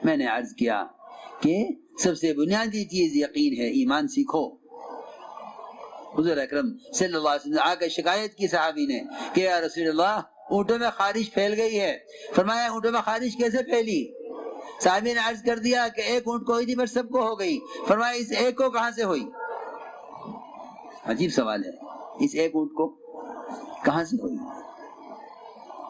میں نے عرض کیا کہ سب سے بنیادی چیز یقین ہے، ایمان سیکھو۔ حضور اکرم صلی اللہ علیہ وسلم آ کر شکایت کی صحابی نے کہ یا رسول اللہ اونٹوں میں خارش پھیل گئی ہے۔ فرمایا اونٹوں میں خارش کیسے پھیلی؟ صحابی نے عرض کر دیا کہ ایک اونٹ کو ہوئی تھی پر سب کو ہو گئی۔ فرمایا اس ایک کو کہاں سے ہوئی؟ عجیب سوال ہے، اس ایک اونٹ کو کہاں سے ہوئی؟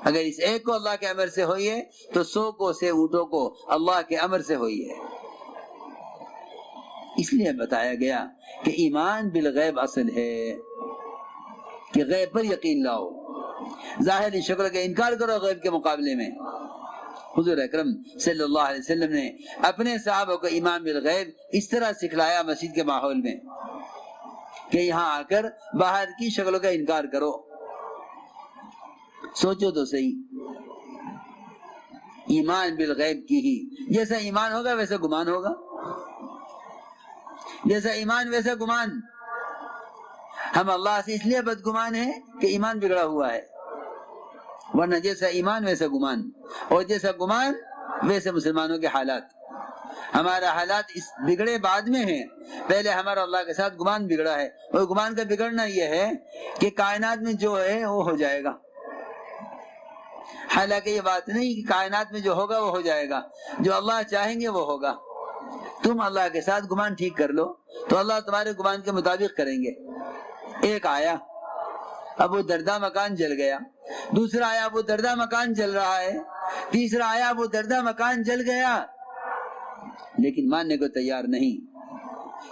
اگر اس ایک کو اللہ کے امر سے ہوئی ہے تو 100 کو سے اونٹوں کو اللہ کے امر سے ہوئی ہے۔ اس لیے بتایا گیا کہ ایمان بالغیب اصل ہے کہ غیب پر یقین لاؤ، ظاہری شکل کا انکار کرو غیب کے مقابلے میں۔ حضور اکرم صلی اللہ علیہ وسلم نے اپنے صحابہ کو ایمان بالغیب اس طرح سکھلایا مسجد کے ماحول میں کہ یہاں آ کر باہر کی شکلوں کا انکار کرو۔ سوچو تو صحیح، ایمان بالغیب کی ہی جیسا ایمان ہوگا ویسا گمان ہوگا، جیسا ایمان ویسا گمان۔ ہم اللہ سے اس لیے بدگمان ہیں کہ ایمان بگڑا ہوا ہے، ورنہ جیسا ایمان ویسا گمان، اور جیسا گمان ویسے مسلمانوں کے حالات۔ ہمارا حالات اس بگڑے بعد میں ہیں، پہلے ہمارا اللہ کے ساتھ گمان بگڑا ہے، اور گمان کا بگڑنا یہ ہے کہ کائنات میں جو ہے وہ ہو جائے گا، حالانکہ یہ بات نہیں کہ کائنات میں جو ہوگا وہ ہو جائے گا، جو اللہ چاہیں گے وہ ہوگا۔ تم اللہ کے ساتھ گمان ٹھیک کر لو تو اللہ تمہارے گمان کے مطابق کریں گے۔ ایک آیا ابو دردہ مکان جل گیا، دوسرا آیا ابو دردہ مکان جل رہا ہے، تیسرا آیا ابو دردہ مکان جل گیا، لیکن ماننے کو تیار نہیں۔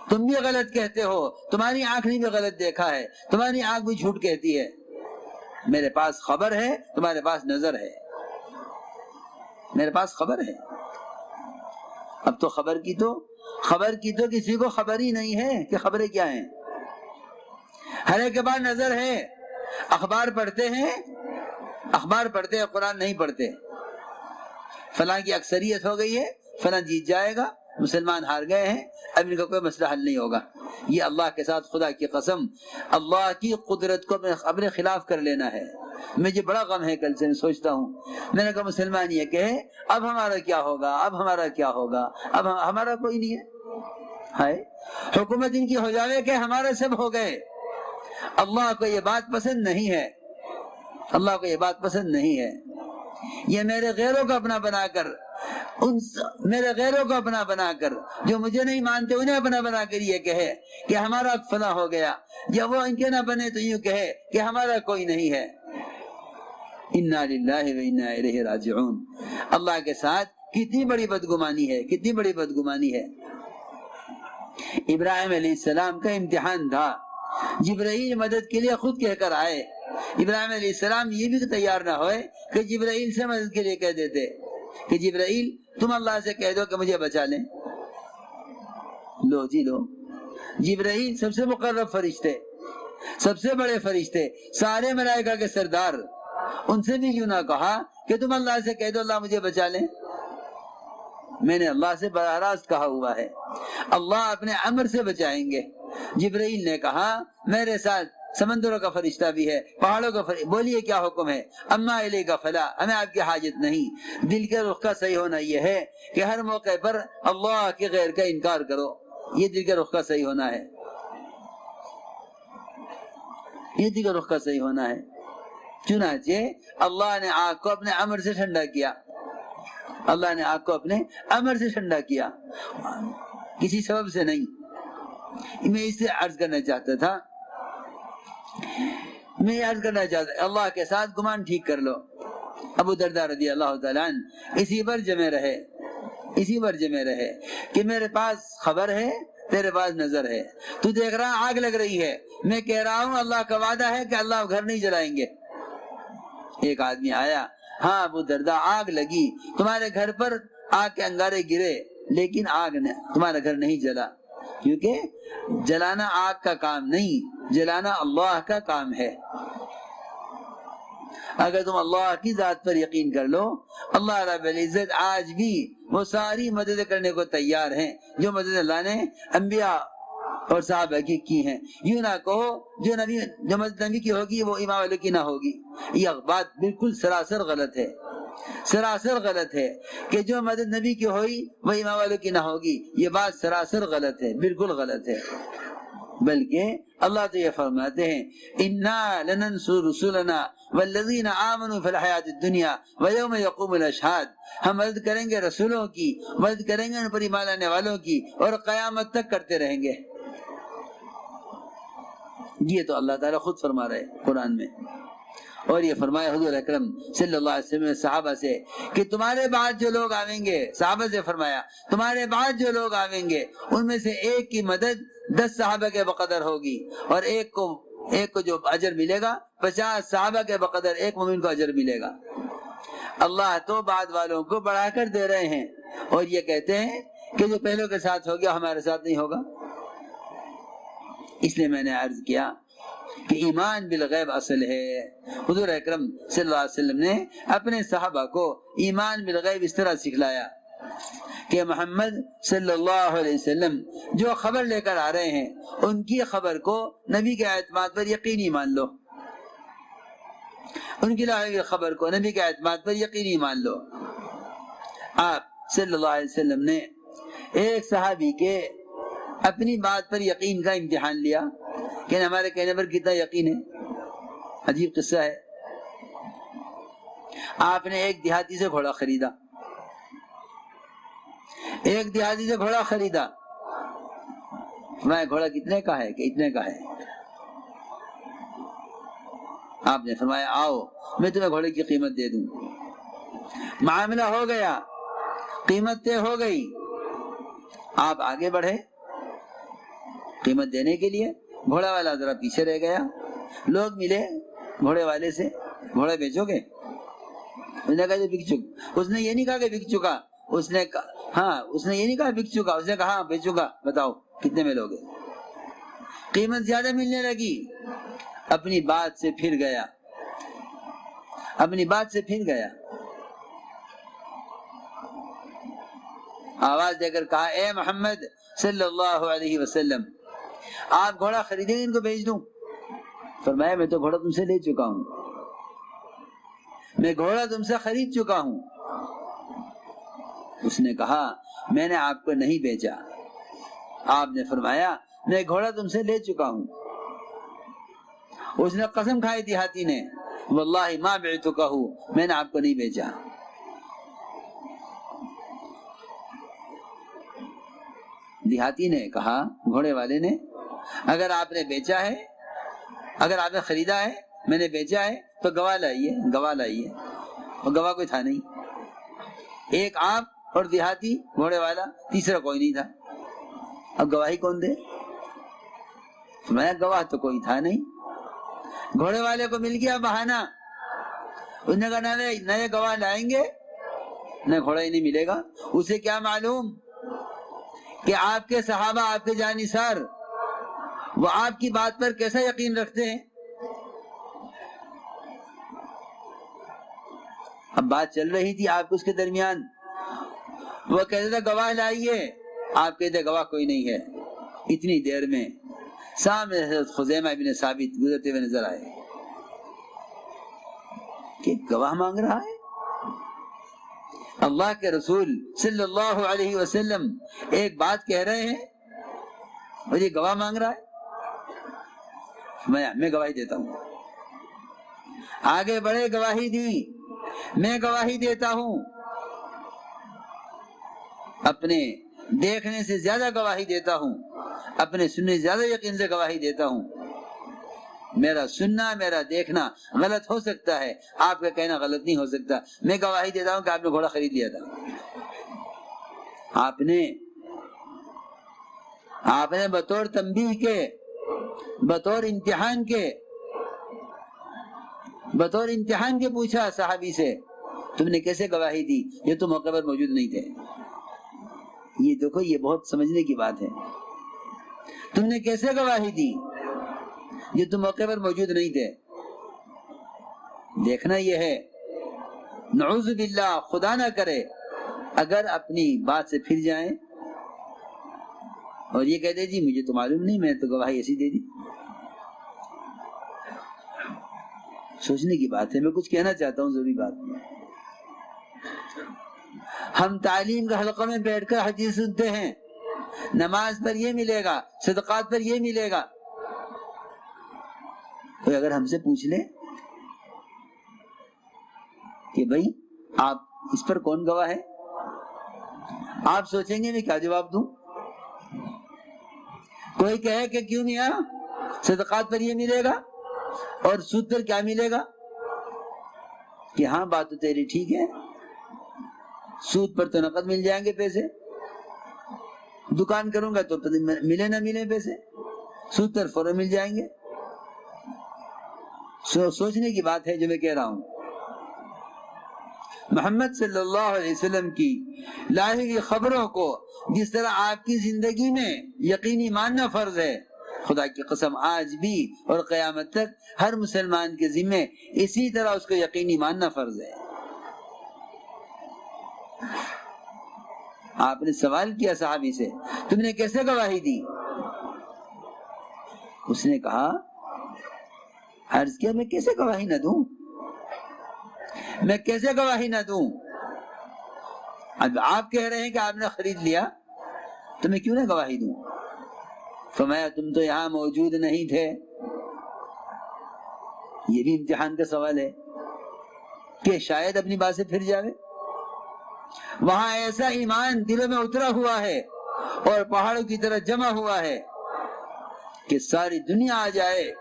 تم بھی غلط کہتے ہو، تمہاری آنکھ نے بھی غلط دیکھا ہے، تمہاری آنکھ بھی جھوٹ کہتی ہے۔ میرے پاس خبر ہے، تمہارے پاس نظر ہے، میرے پاس خبر ہے۔ اب تو خبر کی تو کسی کو خبر ہی نہیں ہے کہ خبریں کیا ہیں۔ ہر ایک کے پاس نظر ہے، اخبار پڑھتے ہیں قرآن نہیں پڑھتے۔ فلاں کی اکثریت ہو گئی ہے، فلاں جیت جائے گا، مسلمان ہار گئے ہیں، اب ان کا کوئی مسئلہ حل نہیں ہوگا۔ یہ اللہ کے ساتھ خدا کی قسم اللہ کی قدرت کو اپنے خلاف کر لینا ہے۔ مجھے بڑا غم ہے، کل سے میں سوچتا ہوں، میں نے کہا مسلمان یہ کہے اب ہمارا کیا ہوگا، اب ہمارا کیا ہوگا، اب ہمارا کوئی نہیں ہے۔ ہائے حکومت ان کی ہو جاوے کہ ہمارا سب ہو گئے۔ اللہ کو یہ بات پسند نہیں ہے، اللہ کو یہ بات پسند نہیں ہے۔ یہ میرے غیروں کو اپنا بنا کر جو مجھے نہیں مانتے انہیں اپنا بنا کر یہ کہے کہ ہمارا فلاں ہو گیا، یا وہ ان کے نہ بنے تو یوں کہے کہ ہمارا کوئی نہیں ہے۔ انا للہ و انا الیہ راجعون۔ اللہ کے ساتھ کتنی بڑی بدگمانی ہے، کتنی بڑی بدگمانی ہے۔ ابراہیم علیہ السلام کا امتحان تھا، جبرائیل مدد کے لیے خود کہہ کر آئے، ابراہیم علیہ السلام یہ بھی تیار نہ ہوئے کہ جبرائیل سے مدد کے لیے کہہ دیتے کہ جبرائیل تم اللہ سے کہہ دو کہ مجھے بچا لیں۔ لو جی لو، جبرائیل سب سے مقرب فرشتے، سب سے بڑے فرشتے، سارے ملائکہ کے سردار، ان سے بھی کیوں نہ کہا کہ تم اللہ سے کہہ دو اللہ مجھے بچا لیں۔ میں نے اللہ سے براہ راست کہا ہوا ہے اللہ اپنے امر سے بچائیں گے۔ جبرائیل نے کہا میرے ساتھ سمندروں کا فرشتہ بھی ہے، پہاڑوں کا فرشتہ، بولیے کیا حکم ہے؟ اما الیک فلا، ہمیں آپ کی حاجت نہیں۔ دل کے رخ کا صحیح ہونا یہ ہے کہ ہر موقع پر اللہ کے غیر کا انکار کرو، یہ دل کے رخ کا صحیح ہونا ہے، یہ دل کے رخ کا صحیح ہونا ہے۔ چنانچہ اللہ نے آگ کو اپنے امر سے ٹھنڈا کیا، اللہ نے آگ کو اپنے امر سے ٹھنڈا کیا، کسی سبب سے نہیں۔ میں اس سے عرض کرنا چاہتا تھا اللہ کے ساتھ گمان ٹھیک کر لو۔ ابو دردہ رضی اللہ تعالیٰ عنہ اسی پر جمے رہے کہ میرے پاس خبر ہے، تیرے پاس نظر ہے، تو دیکھ رہا آگ لگ رہی ہے، میں کہہ رہا ہوں اللہ کا وعدہ ہے کہ اللہ گھر نہیں جلائیں گے۔ ایک آدمی آیا، ہاں ابو دردہ آگ لگی، تمہارے گھر پر آگ کے انگارے گرے، لیکن آگ نے تمہارا گھر نہیں جلا، کیونکہ جلانا آگ کا کام نہیں، جلانا اللہ کا کام ہے۔ اگر تم اللہ کی ذات پر یقین کر لو، اللہ رب العزت آج بھی وہ ساری مدد کرنے کو تیار ہیں جو مدد اللہ نے انبیاء اور صحابہ کی ہیں۔ یوں نہ کہو جو مدد نبی کی ہوگی وہ امام علی کی نہ ہوگی، یہ بات بالکل سراسر غلط ہے۔ سراسر غلط ہے کہ جو مدد نبی کی ہوئی وہ ایمان والوں کی نہ ہوگی، یہ بات سراسر غلط ہے، بالکل غلط ہے۔ بلکہ اللہ تو یہ فرماتے ہیں انا لننصر رسولنا والذین آمنوا فی الحیات الدنیا ویوم یقوم الاشہاد، ہم مدد کریں گے رسولوں کی، مدد کریں گے ان پر ایمان لانے والوں کی، اور قیامت تک کرتے رہیں گے۔ یہ تو اللہ تعالیٰ خود فرما رہے قرآن میں، اور یہ فرمایا حضور اکرم صلی اللہ علیہ وسلم نے صحابہ سے کہ تمہارے بعد جو لوگ آئیں گے، صحابہ سے فرمایا تمہارے بعد جو لوگ آئیں گے ان میں سے ایک کی مدد 10 صحابہ کے بقدر ہوگی، اور ایک کو جو اجر ملے گا 50 صحابہ کے بقدر ایک مومن کو اجر ملے گا۔ اللہ تو بعد والوں کو بڑھا کر دے رہے ہیں، اور یہ کہتے ہیں کہ جو پہلوں کے ساتھ ہو گیا ہمارے ساتھ نہیں ہوگا۔ اس لیے میں نے عرض کیا کہ ایمان بالغیب اصل ہے۔ حضور اکرم صلی اللہ علیہ وسلم نے اپنے صحابہ کو ایمان بالغیب اس طرح سکھلایا کہ محمد صلی اللہ علیہ وسلم جو خبر لے کر آ رہے ہیں ان کی خبر کو نبی کے اعتماد پر یقینی مان لو، ان کی لائی ہوئی خبر کو نبی کے اعتماد پر یقینی مان لو۔ آپ صلی اللہ علیہ وسلم نے ایک صحابی کے اپنی بات پر یقین کا امتحان لیا کہ ہمارے کہنے پر کتنا یقین ہے۔ عجیب قصہ ہے، آپ نے ایک دیہاتی سے گھوڑا خریدا، ایک دیہاتی سے گھوڑا خریدا، میں گھوڑا کتنے کا ہے کہ اتنے کا ہے؟ آپ نے فرمایا آؤ میں تمہیں گھوڑے کی قیمت دے دوں۔ معاملہ ہو گیا، قیمت طے ہو گئی، آپ آگے بڑھے قیمت دینے کے لیے، گھوڑا والا ذرا پیچھے رہ گیا، لوگ ملے گھوڑے والے سے، گھوڑا بیچو گے؟ اس نے کہا بک چکا۔ اس نے یہ نہیں کہا کہ بک چکا، اس نے یہ نہیں کہا بک چکا، اس نے کہا ہاں بیچوں گا، بتاؤ کتنے میں لوگے؟ قیمت زیادہ ملنے لگی، اپنی بات سے پھر گیا، اپنی بات سے پھر گیا، آواز دے کر کہا اے محمد صلی اللہ علیہ وسلم آپ گھوڑا خریدیں گے ان کو بیچ دوں؟ فرمایا میں تو گھوڑا تم سے لے چکا ہوں، میں گھوڑا تم سے خرید چکا ہوں۔ اس نے کہا میں نے آپ کو نہیں بیچا۔ آپ نے فرمایا میں گھوڑا تم سے لے چکا ہوں۔ اس نے قسم کھائی دیہاتی نے واللہ ما بعتکہ، میں نے آپ کو نہیں بیچا۔ دیہاتی نے کہا گھوڑے والے نے اگر آپ نے بیچا ہے، اگر آپ نے خریدا ہے، میں نے بیچا ہے تو گواہ لائیے، گواہ لائیے، اور گواہ کوئی تھا نہیں، ایک آپ اور دیہاتی گھوڑے والا، تیسرا کوئی نہیں تھا، اب گواہی کون دے؟ میں گواہ تو کوئی تھا نہیں۔ گھوڑے والے کو مل گیا بہانہ، اس نے کہا نئے گواہ لائیں گے نہ گھوڑا ہی نہیں ملے گا۔ اسے کیا معلوم کہ آپ کے صحابہ، آپ کے جانثار، وہ آپ کی بات پر کیسا یقین رکھتے ہیں۔ اب بات چل رہی تھی آپ اس کے درمیان، وہ کہتے تھے گواہ لائیے، آپ کہتے گواہ کوئی نہیں ہے۔ اتنی دیر میں سامنے حضرت خزیمہ بن ثابت گزرتے ہوئے نظر آئے کہ گواہ مانگ رہا ہے اللہ کے رسول صلی اللہ علیہ وسلم، ایک بات کہہ رہے ہیں اور یہ گواہ مانگ رہا ہے۔ میں گواہی دیتا ہوں، آگے بڑے گواہی دی، میں گواہی دیتا ہوں، اپنے دیکھنے سے زیادہ گواہی دیتا ہوں، اپنے سننے سے زیادہ یقین سے گواہی دیتا ہوں۔ میرا سننا، میرا دیکھنا غلط ہو سکتا ہے، آپ کا کہنا غلط نہیں ہو سکتا۔ میں گواہی دیتا ہوں کہ آپ نے گھوڑا خرید لیا تھا، آپ نے بطور تنبیہ کے، بطور امتحان کے پوچھا صحابی سے تم نے کیسے گواہی دی، یہ تو موقع پر موجود نہیں تھے۔ یہ دیکھو، یہ بہت سمجھنے کی بات ہے، تم نے کیسے گواہی دی، یہ تو موقع پر موجود نہیں تھے۔ دیکھنا یہ ہے، نعوذ باللہ، خدا نہ کرے اگر اپنی بات سے پھر جائیں اور یہ کہتے جی مجھے تو معلوم نہیں، میں تو گواہی ایسی دے دی۔ سوچنے کی بات ہے، میں کچھ کہنا چاہتا ہوں ضروری بات۔ ہم تعلیم کے حلقوں میں بیٹھ کر حدیث سنتے ہیں، نماز پر یہ ملے گا، صدقات پر یہ ملے گا، کوئی اگر ہم سے پوچھ لے کہ بھائی آپ اس پر کون گواہ ہے، آپ سوچیں گے میں کیا جواب دوں؟ کوئی کہے کہ کیوں میاں صدقات پر یہ ملے گا اور سود پر کیا ملے گا، کہ ہاں بات تو تیری ٹھیک ہے، سود پر تو نقد مل جائیں گے پیسے، دکان کروں گا تو ملے نہ ملے پیسے، سود پر فوراً مل جائیں گے۔ سوچنے کی بات ہے جو میں کہہ رہا ہوں۔ محمد صلی اللہ علیہ وسلم کی لائی ہوئی خبروں کو جس طرح آپ کی زندگی میں یقینی ماننا فرض ہے، خدا کی قسم آج بھی اور قیامت تک ہر مسلمان کے ذمے اسی طرح اس کو یقینی ماننا فرض ہے۔ آپ نے سوال کیا صحابی سے، تم نے کیسے گواہی دی؟ اس نے کہا، عرض کیا میں کیسے گواہی نہ دوں، میں کیسے گواہی نہ دوں؟ اب آپ کہہ رہے ہیں کہ آپ نے خرید لیا تو میں کیوں نہ گواہی دوں؟ فرمایا تم تو یہاں موجود نہیں تھے۔ یہ بھی امتحان کا سوال ہے کہ شاید اپنی بات سے پھر جاوے۔ وہاں ایسا ایمان دلوں میں اترا ہوا ہے اور پہاڑوں کی طرح جمع ہوا ہے کہ ساری دنیا آ جائے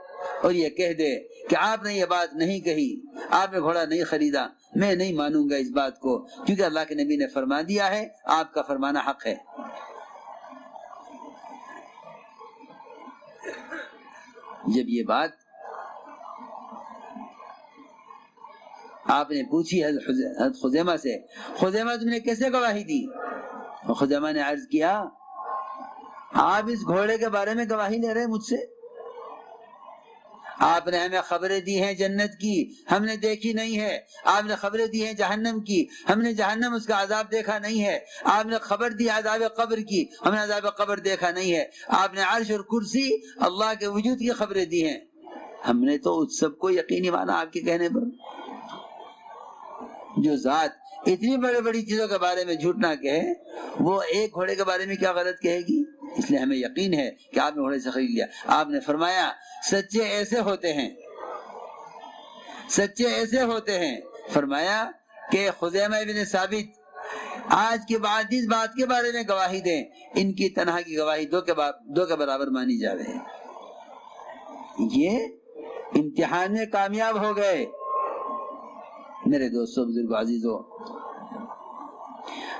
اور یہ کہہ دے کہ آپ نے یہ بات نہیں کہی، آپ نے گھوڑا نہیں خریدا، میں نہیں مانوں گا اس بات کو، کیونکہ اللہ کے نبی نے فرما دیا ہے، آپ کا فرمانا حق ہے۔ جب یہ بات آپ نے پوچھی حضرت خزیمہ سے، خزیمہ تم نے کیسے گواہی دی؟ خزیمہ نے عرض کیا، آپ اس گھوڑے کے بارے میں گواہی لے رہے مجھ سے؟ آپ نے ہمیں خبریں دی ہیں جنت کی، ہم نے دیکھی نہیں ہے، آپ نے خبریں دی ہیں جہنم کی، ہم نے جہنم اس کا عذاب دیکھا نہیں ہے، آپ نے خبر دی عذاب قبر کی، ہم نے عذاب قبر دیکھا نہیں ہے، آپ نے عرش اور کرسی اللہ کے وجود کی خبریں دی ہیں، ہم نے تو اس سب کو یقینی مانا آپ کے کہنے پر۔ جو ذات اتنی بڑی بڑی چیزوں کے بارے میں جھوٹ نہ کہے، وہ ایک گھوڑے کے بارے میں کیا غلط کہے گی؟ اس لیے ہمیں یقین ہے کہ آپ نے گھوڑے سے خرید لیا۔ آپ نے فرمایا سچے ایسے ہوتے ہیں، سچے ایسے ہوتے ہیں، فرمایا کہ خزیمہ ابن ثابت آج کے بعد اس بات کے بارے میں گواہی دیں، ان کی تنہا کی گواہی دو کے برابر مانی جاوے۔ یہ امتحان میں کامیاب ہو گئے۔ میرے دوستو، بزرگو، عزیزو،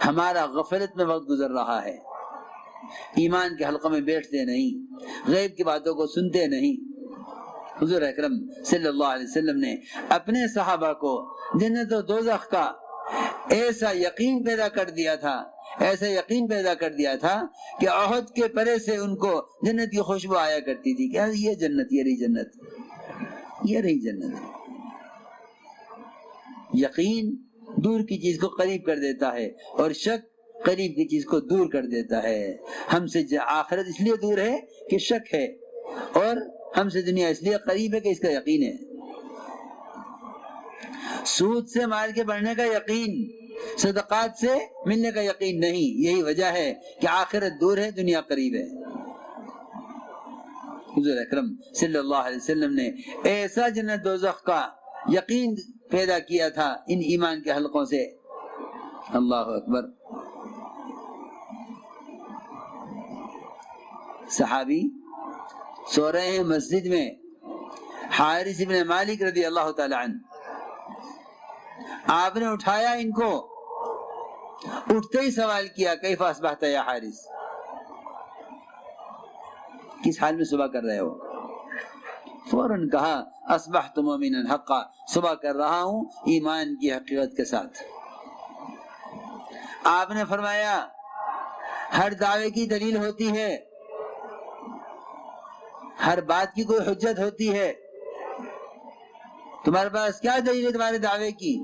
ہمارا غفلت میں وقت گزر رہا ہے، ایمان کے حلقوں میں بیٹھتے نہیں، غیب کی باتوں کو سنتے نہیں۔ حضور اکرم صلی اللہ علیہ وسلم نے اپنے صحابہ کو جنت و دوزخ کا ایسا یقین پیدا کر دیا تھا، ایسا یقین پیدا کر دیا تھا کہ احد کے پرے سے ان کو جنت کی خوشبو آیا کرتی تھی کہ یہ جنت، یہ رہی جنت، یہ رہی جنت۔ یقین دور کی چیز کو قریب کر دیتا ہے اور شک قریب کی چیز کو دور کر دیتا ہے۔ ہم سے آخرت اس لیے دور ہے کہ شک ہے، اور ہم سے دنیا اس لیے قریب ہے کہ اس کا یقین ہے۔ سود سے مال کے بڑھنے کا یقین، صدقات سے ملنے کا یقین نہیں، یہی وجہ ہے کہ آخرت دور ہے، دنیا قریب ہے۔ حضور اکرم صلی اللہ علیہ وسلم نے ایسا جنت دوزخ کا یقین پیدا کیا تھا ان ایمان کے حلقوں سے۔ اللہ اکبر۔ صحابی سو رہے ہیں مسجد میں، حارث ابن مالک رضی اللہ تعالی عنہ، آپ نے اٹھایا ان کو، اٹھتے ہی سوال کیا کیف اصبحت یا حارث، کس حال میں صبح کر رہے ہو؟ فوراً کہا اصبحت مومنا حقا، صبح کر رہا ہوں ایمان کی حقیقت کے ساتھ۔ آپ نے فرمایا ہر دعوے کی دلیل ہوتی ہے، ہر بات کی کوئی حجت ہوتی ہے، تمہارے پاس کیا دلیل ہے تمہارے دعوے کی؟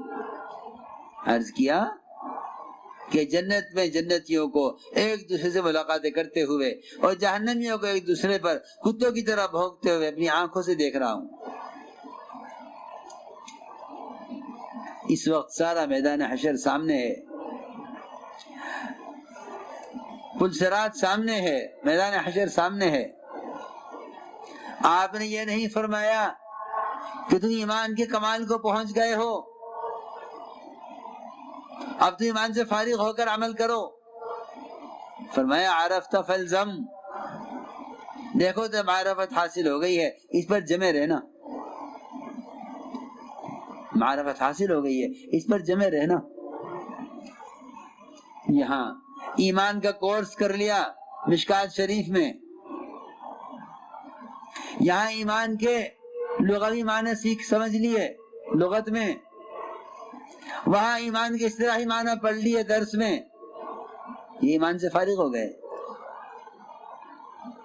عرض کیا کہ جنت میں جنتیوں کو ایک دوسرے سے ملاقاتیں کرتے ہوئے اور جہنمیوں کو ایک دوسرے پر کتوں کی طرح بھونکتے ہوئے اپنی آنکھوں سے دیکھ رہا ہوں۔ اس وقت سارا میدان حشر سامنے ہے، پل صراط سامنے ہے، میدان حشر سامنے ہے، آپ نے یہ نہیں فرمایا کہ تم ایمان کے کمال کو پہنچ گئے ہو، اب تم ایمان سے فارغ ہو کر عمل کرو. فرمایا عرفت فالزم، دیکھو تو معرفت حاصل ہو گئی ہے، اس پر جمے رہنا. معرفت حاصل ہو گئی ہے، اس پر جمے رہنا. یہاں ایمان کا کورس کر لیا مشکات شریف میں، یہاں ایمان کے لغوی معنی سیکھ سمجھ لیے لغت میں، وہاں ایمان کے اصطلاحی معنی پڑھ لیے درس میں، یہ ایمان سے فارغ ہو گئے.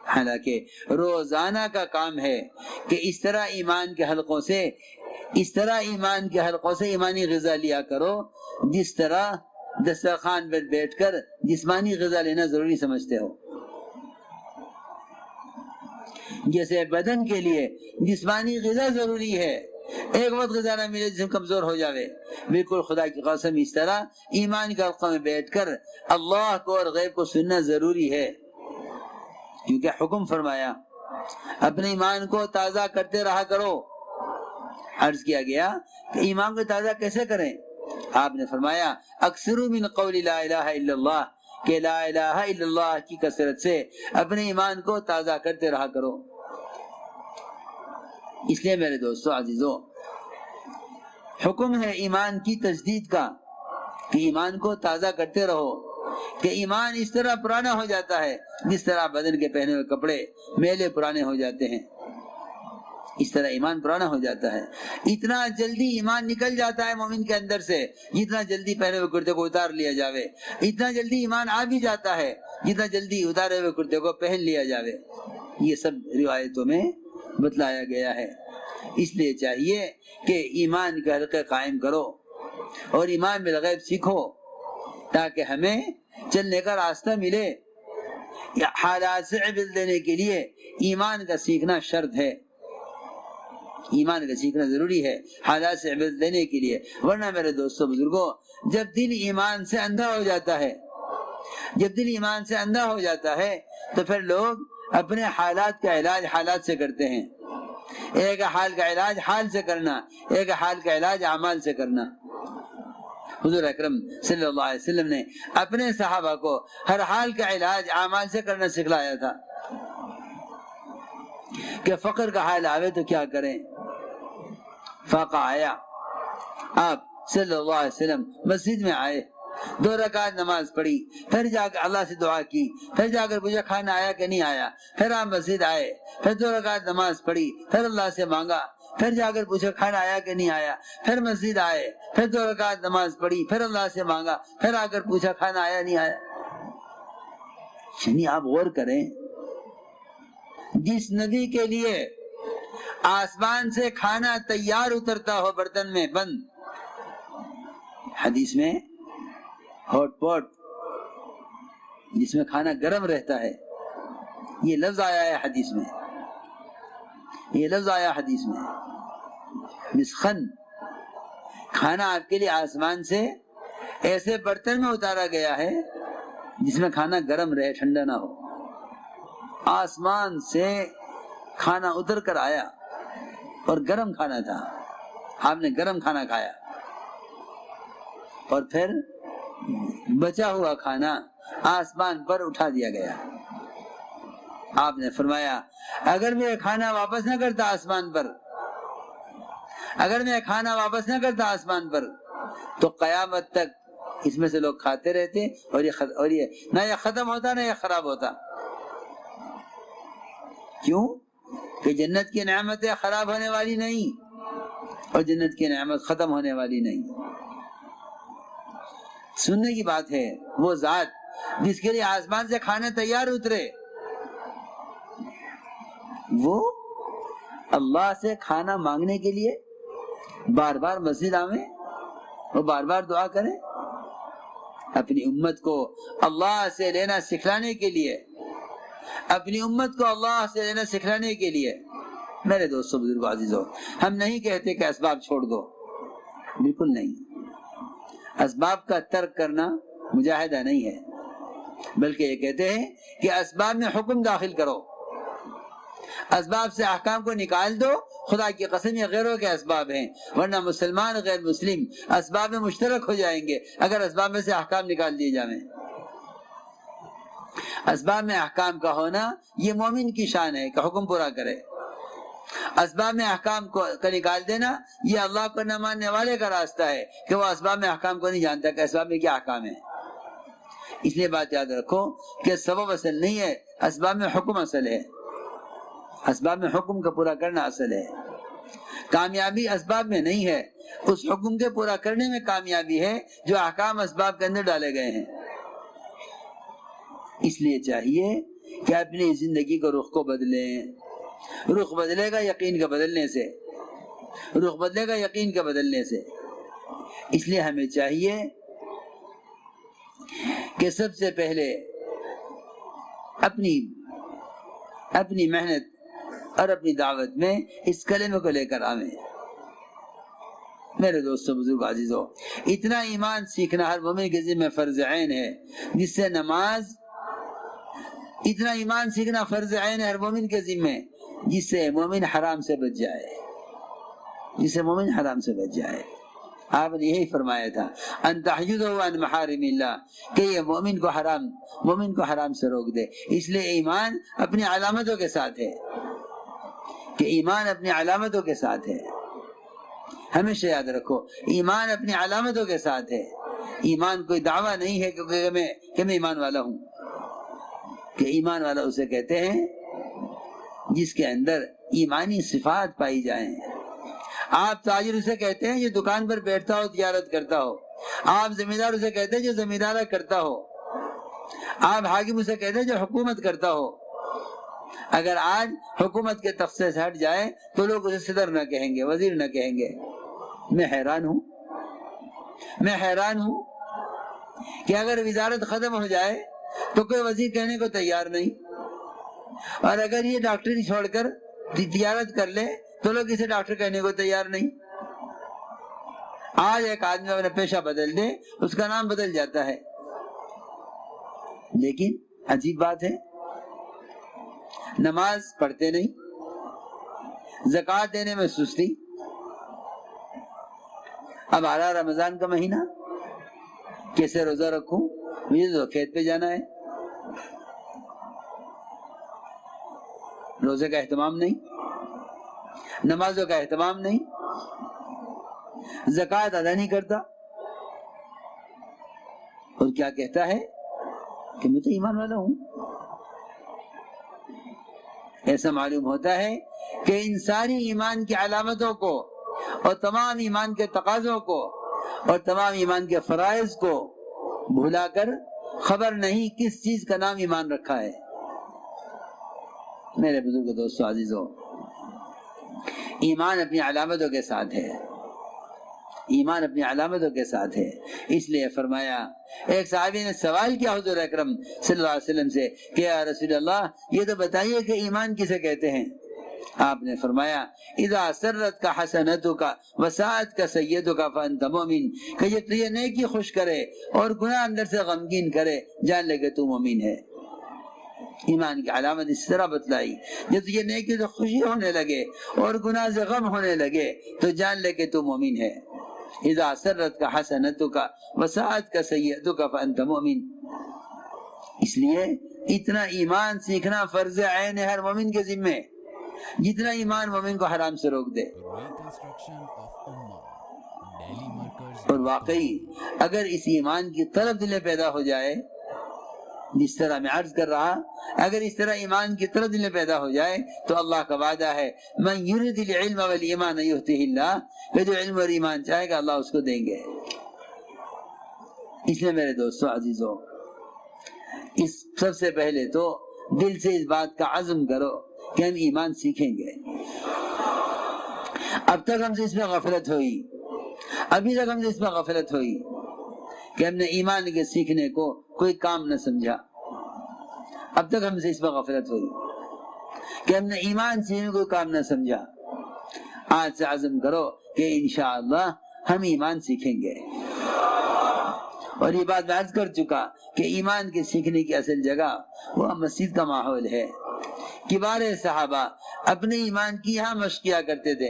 حالانکہ روزانہ کا کام ہے کہ اس طرح ایمان کے حلقوں سے ایمانی غذا لیا کرو جس طرح دسترخوان پر بیٹھ کر جسمانی غذا لینا ضروری سمجھتے ہو. جیسے بدن کے لیے جسمانی غذا ضروری ہے، ایک وقت غذا نہ ملے جسم کمزور ہو جاوے، بالکل خدا کی قسم اس طرح ایمان کے حلقوں میں بیٹھ کر اللہ کو اور غیب کو سننا ضروری ہے. کیونکہ حکم فرمایا اپنے ایمان کو تازہ کرتے رہا کرو. عرض کیا گیا کہ ایمان کو تازہ کیسے کریں؟ آپ نے فرمایا اکثروا من قول لا الہ الا اللہ، کہ لا الہ الا اللہ کی کثرت سے اپنے ایمان کو تازہ کرتے رہا کرو. اس لیے میرے دوستو عزیزو، حکم ہے ایمان کی تجدید کا کہ ایمان کو تازہ کرتے رہو، کہ ایمان اس طرح پرانا ہو جاتا ہے جس طرح بدن کے پہنے ہوئے کپڑے میلے پرانے ہو جاتے ہیں، اس طرح ایمان پرانا ہو جاتا ہے. اتنا جلدی ایمان نکل جاتا ہے مومن کے اندر سے جتنا جلدی پہنے ہوئے کرتے کو اتار لیا جاوے، اتنا جلدی ایمان آ بھی جاتا ہے جتنا جلدی اتارے ہوئے کرتے کو پہن لیا جاوے. یہ سب روایتوں میں بتلایا گیا ہے. اس لیے چاہیے کہ ایمان کے حلقے قائم کرو اور ایمان بالغیب سیکھو تاکہ ہمیں چلنے کا راستہ ملے. حالات سے عبرت لینے کے لیے ایمان کا سیکھنا شرط ہے، ایمان کا سیکھنا ضروری ہے حالات سے عبرت لینے کے لیے. ورنہ میرے دوستو بزرگوں، جب دل ایمان سے اندھا ہو جاتا ہے تو پھر لوگ اپنے حالات کا علاج حالات سے کرتے ہیں. ایک حال کا علاج حال سے کرنا، ایک حال کا علاج اعمال سے کرنا. حضور اکرم صلی اللہ علیہ وسلم نے اپنے صحابہ کو ہر حال کا علاج اعمال سے کرنا سکھلایا تھا کہ فقر کا حال آوے تو کیا کریں. فاقہ آیا، آپ صلی اللہ علیہ وسلم مسجد میں آئے، 2 رکعت نماز پڑھی، پھر جا کر اللہ سے دعا کی، پھر جا کر پوچھا کھانا آیا کہ نہیں آیا، پھر آپ مسجد آئے، پھر 2 رکعت نماز پڑھی، پھر اللہ سے مانگا، پھر جا کر پوچھا کھانا آیا کہ نہیں آیا، پھر مسجد آئے، پھر 2 رکعت نماز پڑھی، پھر اللہ سے مانگا، پھر آ کر پوچھا کھانا آیا نہیں آیا. یعنی آپ غور کریں، جس نبی کے لیے آسمان سے کھانا تیار اترتا ہو برتن میں بند، حدیث میں ہاٹ پاٹ جس میں کھانا گرم رہتا ہے، یہ لفظ آیا ہے حدیث میں، یہ لفظ آیا حدیث میں مسخن، کھانا آپ کے لیے آسمان سے ایسے برتن میں اتارا گیا ہے جس میں کھانا گرم رہے، ٹھنڈا نہ ہو. آسمان سے کھانا اتر کر آیا اور گرم کھانا تھا، آپ نے گرم کھانا کھایا اور پھر بچا ہوا کھانا آسمان پر اٹھا دیا گیا. آپ نے فرمایا اگر میں کھانا واپس نہ کرتا آسمان پر، اگر میں کھانا واپس نہ کرتا آسمان پر تو قیامت تک اس میں سے لوگ کھاتے رہتے اور یہ نہ یہ ختم ہوتا نہ یہ خراب ہوتا. کیوں کہ جنت کی نعمتیں خراب ہونے والی نہیں اور جنت کی نعمت ختم ہونے والی نہیں. سننے کی بات ہے وہ ذات جس کے لیے آسمان سے کھانا تیار اترے، وہ اللہ سے کھانا مانگنے کے لیے بار بار مسجد آویں اور بار بار دعا کریں، اپنی امت کو اللہ سے لینا سکھلانے کے لیے، اپنی امت کو اللہ سے لینا سکھلانے کے لیے. میرے دوستو بزرگو عزیزو، ہم نہیں کہتے کہ اسباب چھوڑ دو، بالکل نہیں. اسباب کا ترک کرنا مجاہدہ نہیں ہے، بلکہ یہ کہتے ہیں کہ اسباب میں حکم داخل کرو، اسباب سے احکام کو نکال دو۔ خدا کی قسم یہ غیروں کے اسباب ہیں، ورنہ مسلمان غیر مسلم اسباب میں مشترک ہو جائیں گے اگر اسباب میں سے احکام نکال دیے جائیں۔ اسباب میں احکام کا ہونا یہ مومن کی شان ہے کہ حکم پورا کرے، اسباب میں احکام کو نکال دینا یہ اللہ کو نہ ماننے والے کا راستہ ہے کہ وہ اسباب میں احکام کو نہیں جانتا کہ اسباب میں کیا احکام ہے۔ اس لیے بات یاد رکھو کہ سبب اصل نہیں ہے، اسباب میں حکم اصل ہے، اسباب میں حکم کا پورا کرنا اصل ہے۔ کامیابی اسباب میں نہیں ہے، اس حکم کے پورا کرنے میں کامیابی ہے جو احکام اسباب کے اندر ڈالے گئے ہیں۔ اس لیے چاہیے کہ اپنی زندگی کو رخ کو بدلیں۔ رخ بدلے گا یقین کے بدلنے سے، رخ بدلے گا یقین کے بدلنے سے۔ اس لیے ہمیں چاہیے کہ سب سے پہلے اپنی محنت اور اپنی دعوت میں اس کلمے کو لے کر آویں۔ میرے دوستو، بزرگ، عزیزو، اتنا ایمان سیکھنا ہر مومن کے ذمہ فرض عین ہے جس سے نماز، اتنا ایمان سیکھنا فرض عین ہے ہر مومن کے ذمہ جس سے مومن حرام سے بچ جائے، جس سے مومن حرام سے بچ جائے۔ آپ نے یہی فرمایا تھا ان تحجزہ عن محارم اللہ، کہ یہ مومن کو حرام سے روک دے۔ اس لیے ایمان اپنی علامتوں کے ساتھ ہے، کہ ایمان اپنی علامتوں کے ساتھ ہے۔ ہمیشہ یاد رکھو ایمان اپنی علامتوں کے ساتھ ہے۔ ایمان کوئی دعویٰ نہیں ہے کہ میں ایمان والا ہوں، کہ ایمان والا اسے کہتے ہیں جس کے اندر ایمانی صفات پائی جائیں۔ آپ تاجر اسے کہتے ہیں جو دکان پر بیٹھتا ہو، تجارت کرتا ہو۔ آپ زمیندار اسے کہتے ہیں جو زمیندارہ کرتا ہو۔ آپ حاکم اسے کہتے ہیں جو حکومت کرتا ہو۔ اگر آج حکومت کے تختے سے ہٹ جائے تو لوگ اسے صدر نہ کہیں گے، وزیر نہ کہیں گے۔ میں حیران ہوں کہ اگر وزارت ختم ہو جائے تو کوئی وزیر کہنے کو تیار نہیں، اور اگر یہ ڈاکٹری چھوڑ کر تجارت کر لے تو لوگ اسے ڈاکٹر کہنے کو تیار نہیں۔ آج ایک آدمی اپنا پیشہ بدل دے اس کا نام بدل جاتا ہے، لیکن عجیب بات ہے نماز پڑھتے نہیں، زکوٰۃ دینے میں سستی۔ اب آ رہا رمضان کا مہینہ، کیسے روزہ رکھوں؟ مجھے تو کھیت پہ جانا ہے۔ روزے کا اہتمام نہیں، نمازوں کا اہتمام نہیں، زکوٰۃ ادا نہیں کرتا، اور کیا کہتا ہے کہ میں تو ایمان والا ہوں۔ ایسا معلوم ہوتا ہے کہ ان ساری ایمان کی علامتوں کو اور تمام ایمان کے تقاضوں کو اور تمام ایمان کے فرائض کو بھلا کر خبر نہیں کس چیز کا نام ایمان رکھا ہے۔ میرے بزرگ دوستو، عزیزو، ایمان اپنی علامتوں کے ساتھ ہے، ایمان اپنی علامتوں کے ساتھ ہے۔ اس لیے فرمایا، ایک صحابی نے سوال کیا حضور اکرم صلی اللہ علیہ وسلم سے کہ یا رسول اللہ، یہ تو بتائیے کہ ایمان کسے کہتے ہیں؟ آپ نے فرمایا اذا سرت کا حسنتک وساعت کا سیئتک فانت مؤمن، کہ یہ تجھے نیکی خوش کرے اور گناہ اندر سے غمگین کرے، جان لے کہ تو مومن ہے۔ ایمان کی علامت اس طرح بتلائی، جب تجھے نیکی سے خوشی ہونے لگے اور گناہ سے غم ہونے لگے تو جان لے کہ تو مومن ہے۔ اذا سرت کا حسنتک وساعت کا سیئتک فانت مؤمن۔ اس لیے اتنا ایمان سیکھنا فرض عین ہے ہر مومن کے ذمہ، جتنا ایمان مومن کو حرام سے روک دے۔ اور واقعی اگر اس ایمان کی طرف دل پیدا ہو جائے، جس طرح میں عرض کر رہا، اگر اس طرح ایمان کی طرف دل پیدا ہو جائے تو اللہ کا وعدہ ہے من یرد العلم والایمان یؤتہ اللہ، کہ جو علم اور ایمان چاہے گا اللہ اس کو دیں گے۔ اس لیے میرے دوستو عزیزو، اس سب سے پہلے تو دل سے اس بات کا عزم کرو کہ ہم ایمان سیکھیں گے۔ اب تک ہم سے اس میں غفلت ہوئی، ابھی تک ہم سے اس میں غفلت ہوئی کہ ہم نے ایمان کے سیکھنے کو کوئی کام نہ سمجھا۔ اب تک ہم سے اس میں غفلت ہوئی کہ ہم نے ایمان سیکھنے کو کوئی کام نہ سمجھا۔ آج سے عزم کرو کہ انشاءاللہ ہم ایمان سیکھیں گے، اور یہ بات میں عرض کر چکا کہ ایمان کے سیکھنے کی اصل جگہ وہ مسجد کا ماحول ہے۔ کبار صحابہ اپنے ایمان کی یہاں مشق کیا کرتے تھے،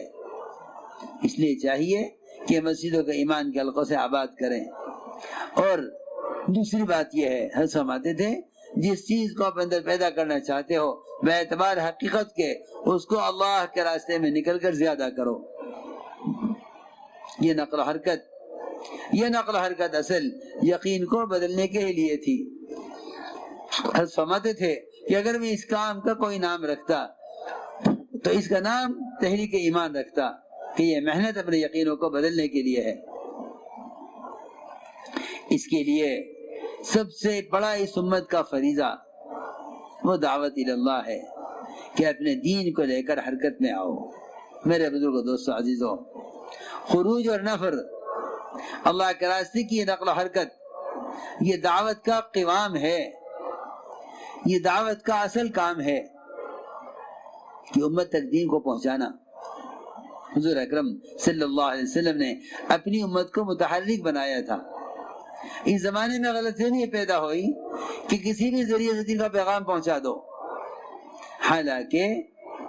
اس لیے چاہیے کہ مسجدوں کے ایمان کے حلقوں سے آباد کریں۔ اور دوسری بات یہ ہے، حضرت فرماتے تھے جس چیز کو آپ اندر پیدا کرنا چاہتے ہو بے اعتبار حقیقت کے اس کو اللہ کے راستے میں نکل کر زیادہ کرو۔ یہ نقل و حرکت اصل یقین کو بدلنے کے لیے تھی۔ حضرت فرماتے تھے کہ اگر میں اس کام کا کوئی نام رکھتا تو اس کا نام تحریک ایمان رکھتا، کہ یہ محنت اپنے یقینوں کو بدلنے کے لیے ہے۔ اس کے لیے سب سے بڑا اس امت کا فریضہ وہ دعوت اللہ ہے کہ اپنے دین کو لے کر حرکت میں آؤ۔ میرے بزرگوں، دوستو، عزیزوں، خروج اور نفر، اللہ کے راستے کی یہ نقل و حرکت، یہ دعوت کا قوام ہے، یہ دعوت کا اصل کام ہے کہ امت تک دین کو پہنچانا۔ حضور اکرم صلی اللہ علیہ وسلم نے اپنی امت کو متحرک بنایا تھا۔ اس زمانے میں غلط فہمی پیدا ہوئی کہ کسی بھی ذریعے سے دین کا پیغام پہنچا دو، حالانکہ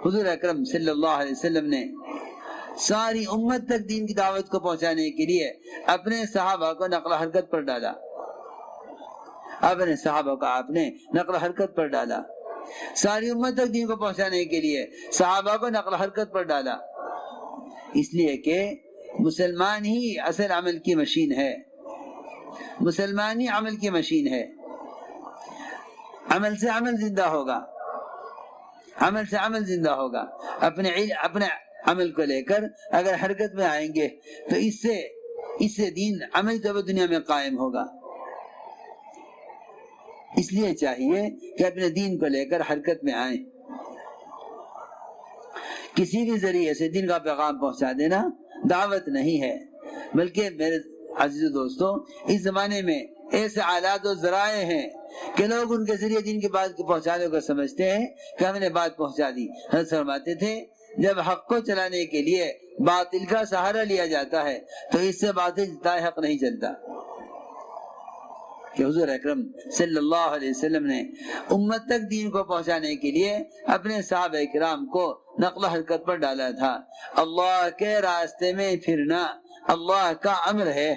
حضور اکرم صلی اللہ علیہ وسلم نے ساری امت تک دین کی دعوت کو پہنچانے کے لیے اپنے صحابہ کو نقل و حرکت پر ڈالا، اپنے صحابہ کو آپ نے نقل و حرکت پر ڈالا، ساری امت تک دین کو پہنچانے کے لیے صحابہ کو نقل و حرکت پر ڈالا، اس لیے کہ مسلمان ہی اصل عمل کی مشین ہے، مسلمان ہی عمل کی مشین ہے۔ عمل سے عمل زندہ ہوگا، عمل سے عمل زندہ ہوگا۔ اپنے عمل کو لے کر اگر حرکت میں آئیں گے تو اس سے دین عمل طور پر دنیا میں قائم ہوگا۔ اس لیے چاہیے کہ اپنے دین کو لے کر حرکت میں آئیں۔ کسی بھی ذریعے سے دین کا پیغام پہنچا دینا دعوت نہیں ہے، بلکہ میرے عزیز دوستو، اس زمانے میں ایسے آلات و ذرائع ہیں کہ لوگ ان کے ذریعے دین کی بات کو پہنچانے کو سمجھتے ہیں کہ ہم نے بات پہنچا دی۔ حضرت فرماتے تھے جب حق کو چلانے کے لیے باطل کا سہارا لیا جاتا ہے تو اس سے باطل جتائے حق نہیں چلتا۔ کہ حضور اکرم صلی اللہ علیہ وسلم نے امت تک دین کو پہنچانے کے لیے اپنے صحابہ کرام کو نقل و حرکت پر ڈالا تھا۔ اللہ کے راستے میں پھرنا اللہ کا امر ہے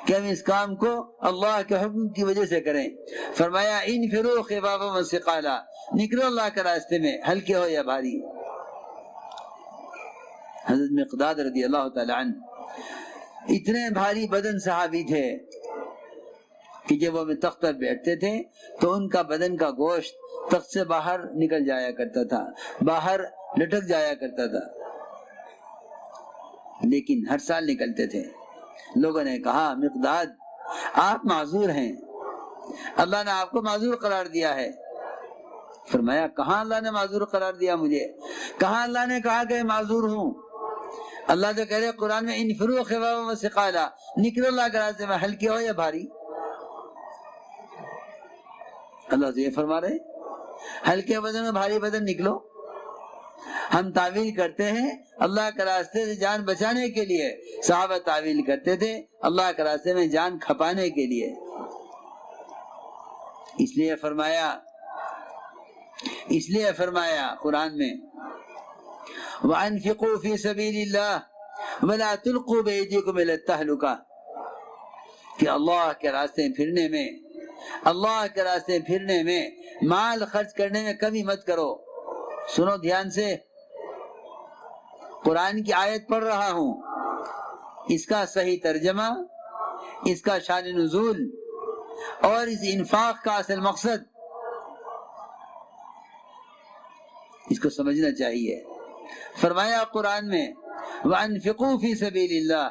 کہ ہم اس کام کو اللہ کے حکم کی وجہ سے کریں۔ فرمایا انفروا خفافا وثقالا، نکلو اللہ کے راستے میں ہلکے ہو یا بھاری۔ حضرت مقداد رضی اللہ تعالی عنہ اتنے بھاری بدن صحابی تھے کہ جب وہ تخت پر بیٹھتے تھے تو ان کا بدن کا گوشت تخت سے باہر نکل جایا کرتا تھا، باہر لٹک جایا کرتا تھا، لیکن ہر سال نکلتے تھے۔ لوگوں نے کہا مقداد آپ معذور ہیں، اللہ نے آپ کو معذور قرار دیا ہے۔ فرمایا کہاں اللہ نے معذور قرار دیا مجھے، کہاں اللہ نے کہا کہ معذور ہوں؟ اللہ تو کہہ رہے قرآن میں انفروا خفافا وثقالا، نکلو اللہ کے راستے میں ہلکے ہو یا بھاری۔ اللہ تو یہ فرما رہے ہلکے بدن اور بھاری بدن نکلو۔ ہم تعویل کرتے ہیں اللہ کے راستے سے جان بچانے کے لیے، صحابہ تعویل کرتے تھے اللہ کے راستے میں جان کھپانے کے لیے۔ اس لیے فرمایا قرآن میں وَأَنفِقُوا فِي سَبِيلِ اللَّهِ وَلَا تُلْقُوا بِأَيْدِيكُمْ إِلَى التَّهْلُكَةِ کہ اللہ کے راستے پھرنے میں مال خرچ کرنے میں کمی مت کرو۔ سنو دھیان سے، قرآن کی آیت پڑھ رہا ہوں، اس کا صحیح ترجمہ، اس کا شان نزول اور اس انفاق کا اصل مقصد اس کو سمجھنا چاہیے۔ فرمایا قرآن میں وَأَنفِقُوا فِي سَبِيلِ اللَّهِ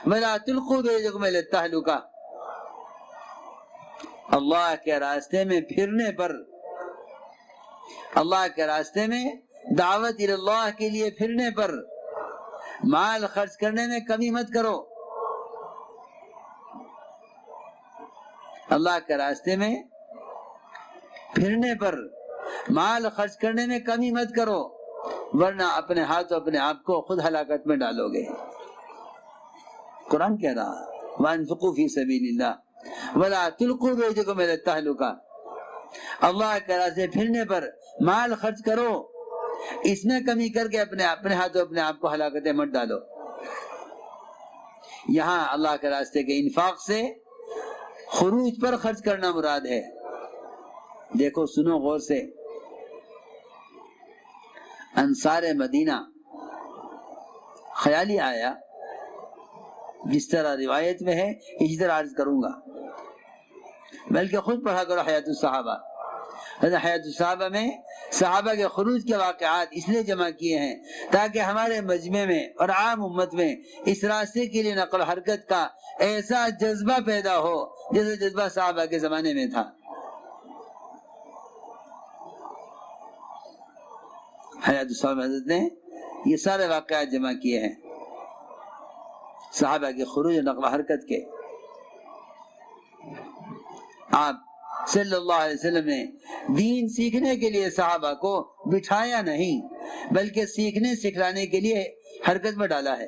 وَلَا تُلْقُوا بِأَيْدِيكُمْ إِلَى التَّهْلُكَةِ، اللہ کے راستے میں پھرنے پر، اللہ کے راستے میں دعوت اللہ کے لیے پھرنے پر مال خرچ کرنے میں کمی مت کرو۔ اللہ کے راستے میں پھرنے پر مال خرچ کرنے میں کمی مت کرو، ورنہ اپنے ہاتھوں اپنے آپ کو خود ہلاکت میں ڈالو گے۔ قرآن کہہ رہا وانفقوا فی سبیل اللہ ولا تلقوا بایدیکم الی التہلکہ، اللہ کے راستے پھرنے پر مال خرچ کرو، اس میں کمی کر کے اپنے ہاتھوں اپنے آپ کو ہلاکت مت ڈالو۔ یہاں اللہ کے راستے کے انفاق سے خروج پر خرچ کرنا مراد ہے۔ دیکھو سنو غور سے، انصار مدینہ خیالی آیا، جس طرح روایت میں ہے اسی طرح عرض کروں گا، بلکہ خود پڑھا کرو حیات الصحابہ۔ حیات الصحابہ میں صحابہ کے خروج کے واقعات اس لیے جمع کیے ہیں تاکہ ہمارے مجمع میں اور عام امت میں اس راستے کے لیے نقل و حرکت کا ایسا جذبہ پیدا ہو جیسے جذبہ صحابہ کے زمانے میں تھا۔ حیات الصحابہ حضرت نے یہ سارے واقعات جمع کیے ہیں صحابہ کے خروج نقل و حرکت کے۔ آپ صلی اللہ علیہ وسلم نے دین سیکھنے کے لیے صحابہ کو بٹھایا نہیں بلکہ سیکھنے سکھلانے کے لیے حرکت میں ڈالا ہے،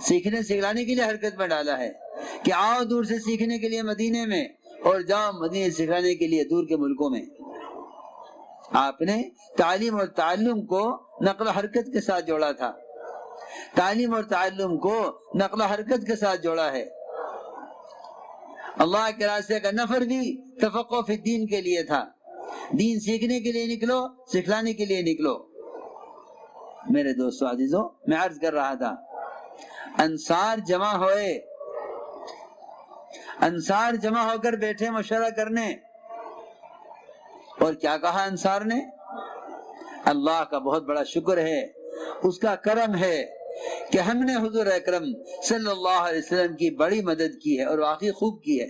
سیکھنے سکھلانے کے لیے حرکت میں ڈالا ہے کہ آؤ دور سے سیکھنے کے لیے مدینے میں اور جاؤ مدینے سکھلانے کے لیے دور کے ملکوں میں۔ آپ نے تعلیم اور تعلم کو نقل و حرکت کے ساتھ جوڑا تھا، تعلیم اور تعلم کو نقل و حرکت کے ساتھ جوڑا ہے۔ اللہ کے راستے کا نفر بھی تفقہ فی الدین کے لیے تھا، دین سیکھنے کے لیے نکلو، سکھلانے کے لیے نکلو۔ میرے دوستو عزیزو، میں عرض کر رہا تھا انصار جمع ہوئے، انصار جمع ہو کر بیٹھے مشورہ کرنے، اور کیا کہا انصار نے؟ اللہ کا بہت بڑا شکر ہے، اس کا کرم ہے کہ ہم نے حضور اکرم صلی اللہ علیہ وسلم کی بڑی مدد کی ہے اور واقعی خوب کی ہے۔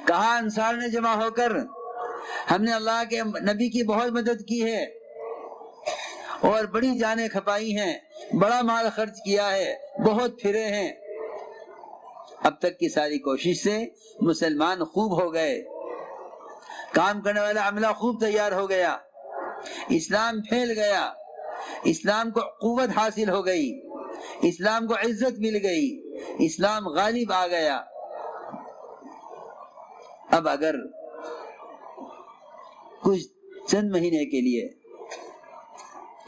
کہا انصار نے جمع ہو کر ہم نے اللہ کے نبی کی بہت مدد کی ہے اور بڑی جانیں کھپائی ہیں، بڑا مال خرچ کیا ہے، بہت پھرے ہیں۔ اب تک کی ساری کوشش سے مسلمان خوب ہو گئے، کام کرنے والا عملہ خوب تیار ہو گیا، اسلام پھیل گیا، اسلام کو قوت حاصل ہو گئی، اسلام کو عزت مل گئی، اسلام غالب آ گیا۔ اب اگر کچھ چند مہینے کے لیے،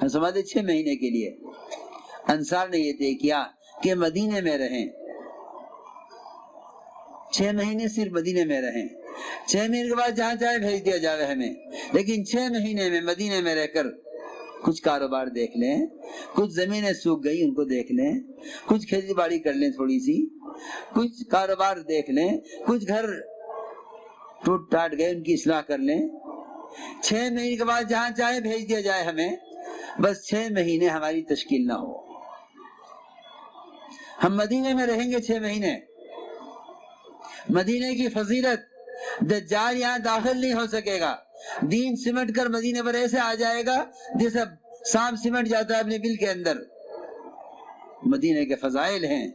ہم سمجھتے 6 مہینے کے لیے انصار نے یہ طے کیا کہ مدینے میں رہیں، 6 مہینے صرف مدینے میں رہیں، 6 مہینے کے بعد جہاں چاہے بھیج دیا جاوے ہمیں، لیکن 6 مہینے میں مدینے میں رہ کر کچھ کاروبار دیکھ لیں، کچھ زمینیں سوکھ گئی ان کو دیکھ لیں، کچھ کھیتی باڑی کر لیں، تھوڑی سی کچھ کاروبار دیکھ لیں، کچھ گھر ٹوٹ ٹاٹ گئے ان کی اصلاح کر لیں۔ 6 مہینے کے بعد جہاں چاہے بھیج دیا جائے ہمیں، بس 6 مہینے ہماری تشکیل نہ ہو، ہم مدینے میں رہیں گے 6 مہینے۔ مدینے کی فضیلت، دجال یہاں داخل نہیں ہو سکے گا، دین سمٹ کر مدینے پر ایسے آ جائے گا جیسے سانپ سمٹ جاتا ہے اپنے بل کے اندر۔ مدینے کے فضائل ہیں،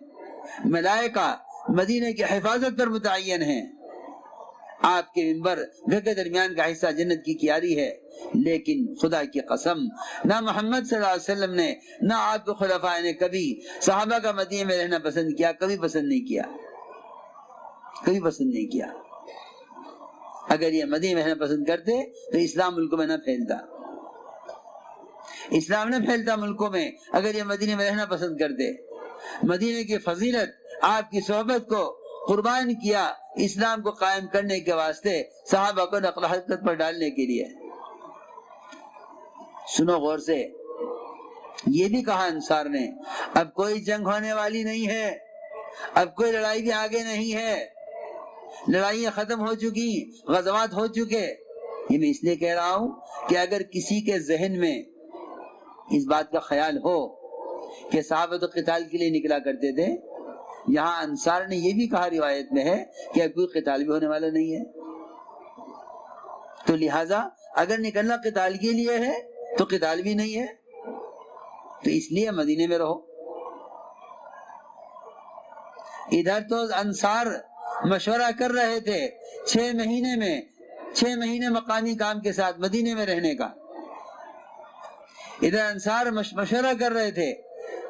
ملائکہ مدینے کی حفاظت پر متعین ہیں۔ آپ کے منبر گھر کے درمیان کا حصہ جنت کی کیاری ہے، لیکن خدا کی قسم نہ محمد صلی اللہ علیہ وسلم نے نہ آپ کے خلفاء نے کبھی صحابہ کا مدینے میں رہنا پسند کیا، کبھی پسند نہیں کیا، کبھی پسند نہیں کیا۔ اگر یہ مدینے میں رہنا پسند کرتے تو اسلام ملکوں میں نہ پھیلتا، اسلام نہ پھیلتا ملکوں میں اگر یہ مدینے میں رہنا پسند کرتے۔ مدینے کی فضیلت، آپ کی صحبت کو قربان کیا اسلام کو قائم کرنے کے واسطے، صحابہ کو نقل و حرکت پر ڈالنے کے لیے۔ سنو غور سے، یہ بھی کہا انصار نے اب کوئی جنگ ہونے والی نہیں ہے، اب کوئی لڑائی بھی آگے نہیں ہے، لڑائیاں ختم ہو چکی، غزوات ہو چکے۔ یہ میں اس لیے کہہ رہا ہوں کہ اگر کسی کے ذہن میں اس بات کا خیال ہو کہ صحابہ تو قتال کے لیے نکلا کرتے تھے، یہاں انصار نے یہ بھی کہا روایت میں ہے کہ اب کوئی قتال بھی ہونے والا نہیں ہے، تو لہٰذا اگر نکلنا قتال کے لیے ہے تو قتال بھی نہیں ہے، تو اس لیے مدینے میں رہو۔ ادھر تو انصار مشورہ کر رہے تھے 6 مہینے میں، 6 مہینے مقامی کام کے ساتھ مدینے میں رہنے کا، ادھر انصار مشورہ کر رہے تھے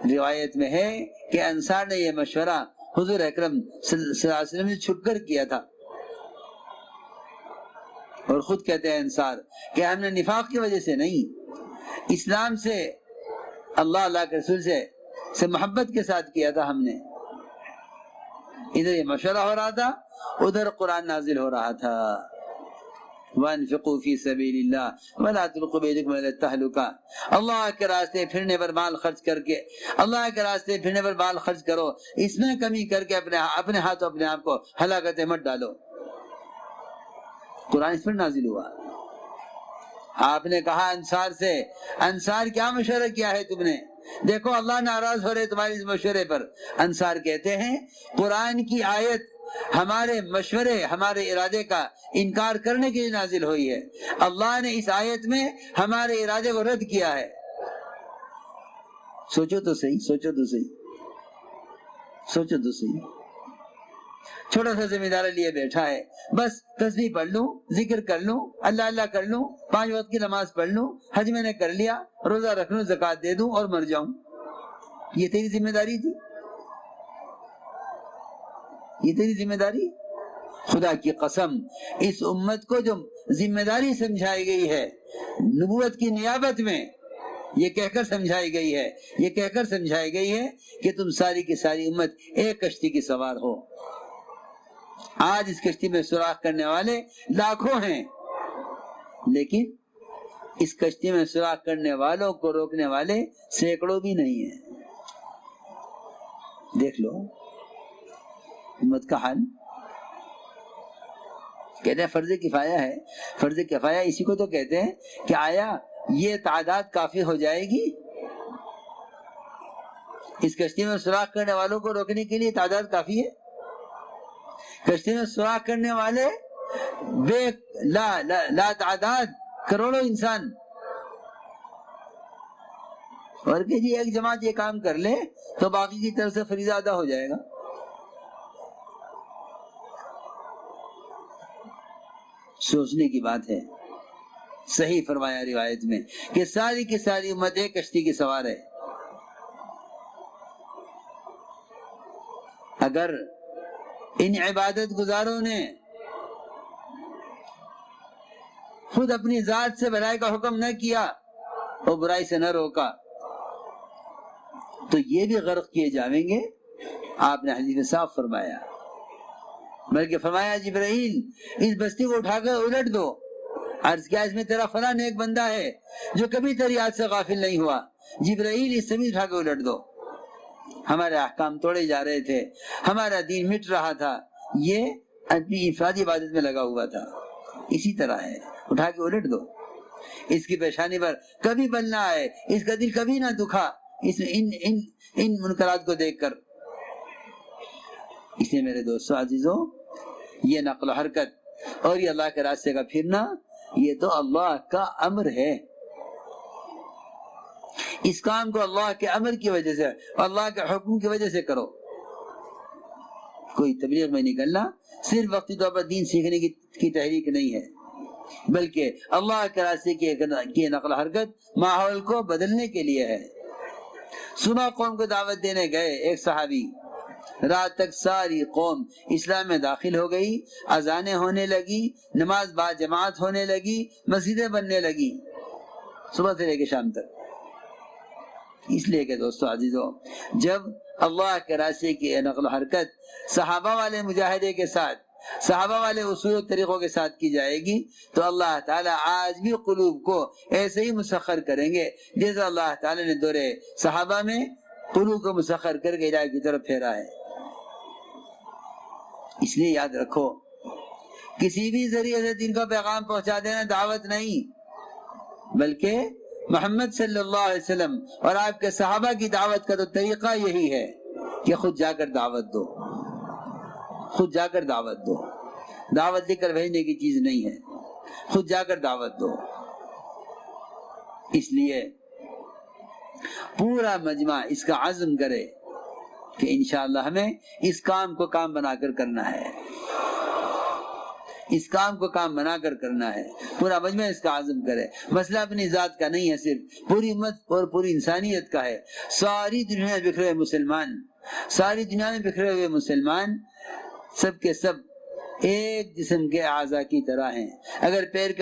روایت میں ہے کہ انصار نے یہ مشورہ حضور اکرم صلی اللہ علیہ وسلم سے چھپ کر کیا تھا، اور خود کہتے ہیں انصار کہ ہم نے نفاق کی وجہ سے نہیں، اسلام سے، اللہ کے رسول سے محبت کے ساتھ کیا تھا ہم نے۔ ادھر یہ مشورہ ہو رہا تھا، ادھر قرآن نازل ہو رہا تھا، وَانفِقُوا فِي سَبِيلِ اللَّهِ وَلَا تُلْقُوا بِأَيْدِيكُمْ إِلَى التَّهْلُكَةِ، اللہ کے راستے پھرنے پر مال خرچ کر کے، اللہ کے راستے پھرنے پر مال خرچ کرو، اس میں کمی کر کے اپنے ہاتھوں اپنے آپ کو ہلاکت مت ڈالو۔ قرآن اس پر نازل ہوا۔ آپ نے کہا انصار سے، انصار کیا مشورہ کیا ہے تم نے؟ دیکھو اللہ ناراض ہو رہے تمہارے اس مشورے پر۔ انصار کہتے ہیں قرآن کی آیت ہمارے مشورے، ہمارے ارادے کا انکار کرنے کے لیے نازل ہوئی ہے، اللہ نے اس آیت میں ہمارے ارادے کو رد کیا ہے۔ سوچو تو صحیح، سوچو تو صحیح، سوچو تو صحیح۔ چھوٹا سا ذمہ دار لیے بیٹھا ہے، بس تسبیح پڑھ لوں، ذکر کر لوں، اللہ اللہ کر لوں، 5 وقت کی نماز پڑھ لوں، حج میں نے کر لیا، روزہ رکھ لوں، زکوٰۃ دے دوں اور مر جاؤں، یہ تیری ذمہ داری تھی؟ یہ تیری ذمہ داری؟ خدا کی قسم اس امت کو جو ذمہ داری سمجھائی گئی ہے نبوت کی نیابت میں، یہ کہہ کر سمجھائی گئی ہے، یہ کہہ کر سمجھائی گئی ہے کہ تم ساری کی ساری امت ایک کشتی کی سوار ہو۔ آج اس کشتی میں سوراخ کرنے والے لاکھوں ہیں، لیکن اس کشتی میں سوراخ کرنے والوں کو روکنے والے سینکڑوں بھی نہیں ہیں۔ دیکھ لو امت کا حال۔ کہتے ہیں فرض کفایہ ہے، فرض کفایہ اسی کو تو کہتے ہیں کہ آیا یہ تعداد کافی ہو جائے گی؟ اس کشتی میں سوراخ کرنے والوں کو روکنے کے لیے تعداد کافی ہے؟ کشتی میں سوراخ کرنے والے بے لا تعداد کروڑوں انسان، اور کہ جی ایک جماعت یہ کام کر لے تو باقی کی طرف سے فریضہ ادا ہو جائے گا۔ سوچنے کی بات ہے۔ صحیح فرمایا روایت میں کہ ساری کی ساری امت ایک کشتی کی سوار ہے۔ اگر ان عبادت گزاروں نے خود اپنی ذات سے بھلائی کا حکم نہ کیا اور برائی سے نہ روکا تو یہ بھی غرق کیے جائیں گے۔ آپ نے حدیث میں صاف فرمایا، بلکہ فرمایا جبرائیل اس بستی کو اٹھا کر الٹ دو۔ عرض کیا اس میں تیرا فلاں ایک بندہ ہے جو کبھی تیری یاد سے غافل نہیں ہوا، جبرائیل اس سے بھی اٹھا کر الٹ دو۔ ہمارے احکام توڑے جا رہے تھے، ہمارا دین مٹ رہا تھا، یہ اپنی انفرادی عبادت میں لگا ہوا تھا۔ اسی طرح ہے، اٹھا کے الٹ دو۔ اس کی پیشانی پر کبھی بل نہ آئے، اس کا دل کبھی نہ دکھا ان منکرات کو دیکھ کر۔ اس لیے میرے دوستو عزیزو، یہ نقل و حرکت اور یہ اللہ کے راستے کا پھرنا، یہ تو اللہ کا امر ہے۔ اس کام کو اللہ کے امر کی وجہ سے، اللہ کے حکم کی وجہ سے کرو۔ کوئی تبلیغ میں نکلنا صرف وقتی طور پر دین سیکھنے کی تحریک نہیں ہے، بلکہ اللہ کے راستے کی نقل و حرکت ماحول کو بدلنے کے لیے ہے۔ صبح قوم کو دعوت دینے گئے ایک صحابی، رات تک ساری قوم اسلام میں داخل ہو گئی، اذانیں ہونے لگی، نماز با جماعت ہونے لگی، مسجدیں بننے لگی، صبح سے لے کے شام تک۔ اس لیے کہ دوستو عزیزو، جب اللہ کے راستے کی نقل و حرکت صحابہ والے مجاہدے کے ساتھ، صحابہ والے اصول و طریقوں کے ساتھ کی جائے گی تو اللہ تعالیٰ آج بھی قلوب کو ایسے ہی مسخر کریں گے جیسے اللہ تعالیٰ نے دور صحابہ میں قلوب کو مسخر کر کے ہدایت کی طرف پھیرا ہے۔ اس لیے یاد رکھو، کسی بھی ذریعے سے دین کا پیغام پہنچا دینا دعوت نہیں، بلکہ محمد صلی اللہ علیہ وسلم اور آپ کے صحابہ کی دعوت کا تو طریقہ یہی ہے کہ خود جا کر دعوت دو، خود جا کر دعوت دو۔ دعوت لکھ کر بھیجنے کی چیز نہیں ہے، خود جا کر دعوت دو۔ اس لیے پورا مجمع اس کا عزم کرے کہ انشاءاللہ ہمیں اس کام کو کام بنا کر کرنا ہے۔ اس کام کو کام بنا کر کرنا ہے، پورا مجمع اس کا عزم کرے۔ مسئلہ اپنی ذات کا نہیں ہے، صرف پوری امت اور پوری انسانیت کا ہے۔ ساری دنیا میں بکھرے ہوئے مسلمان، ساری دنیا میں بکھرے ہوئے مسلمان سب کے سب ایک جسم کے اعضاء کی طرح ہیں۔ اگر پیر کا